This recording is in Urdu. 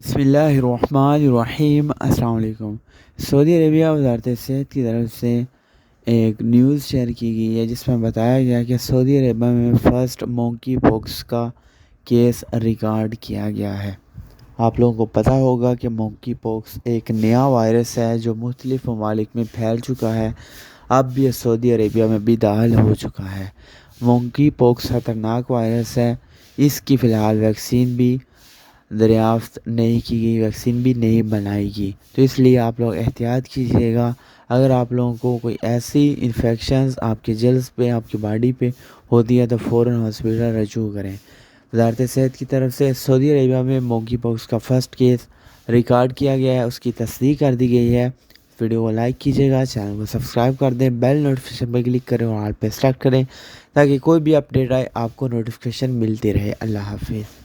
بسم اللہ الرحمن الرحیم۔ السلام علیکم۔ سعودی عربیہ وزارت صحت کی طرف سے ایک نیوز شیئر کی گئی ہے جس میں بتایا گیا کہ سعودی عربیہ میں فرسٹ مونکی پوکس کا کیس ریکارڈ کیا گیا ہے۔ آپ لوگوں کو پتہ ہوگا کہ مونکی پوکس ایک نیا وائرس ہے جو مختلف ممالک میں پھیل چکا ہے، اب یہ سعودی عربیہ میں بھی داخل ہو چکا ہے۔ مونکی پوکس خطرناک وائرس ہے، اس کی فی الحال ویکسین بھی دریافت نہیں کی گئی، ویکسین بھی نہیں بنائی گئی، تو اس لیے آپ لوگ احتیاط کیجیے گا۔ اگر آپ لوگوں کو کوئی ایسی انفیکشنز آپ کے جلد پہ، آپ کی باڈی پہ ہوتی ہے تو فوراً ہاسپٹل رجوع کریں۔ وزارت صحت کی طرف سے سعودی عربیہ میں مونکی پوکس کا فرسٹ کیس ریکارڈ کیا گیا ہے، اس کی تصدیق کر دی گئی ہے۔ ویڈیو کو لائک کیجیے گا، چینل کو سبسکرائب کر دیں، بیل نوٹیفیکیشن پہ کلک کریں اور آل پہ سلیکٹ کریں تاکہ کوئی بھی اپڈیٹ آئے آپ کو نوٹیفیکیشن ملتی رہے۔ اللہ حافظ۔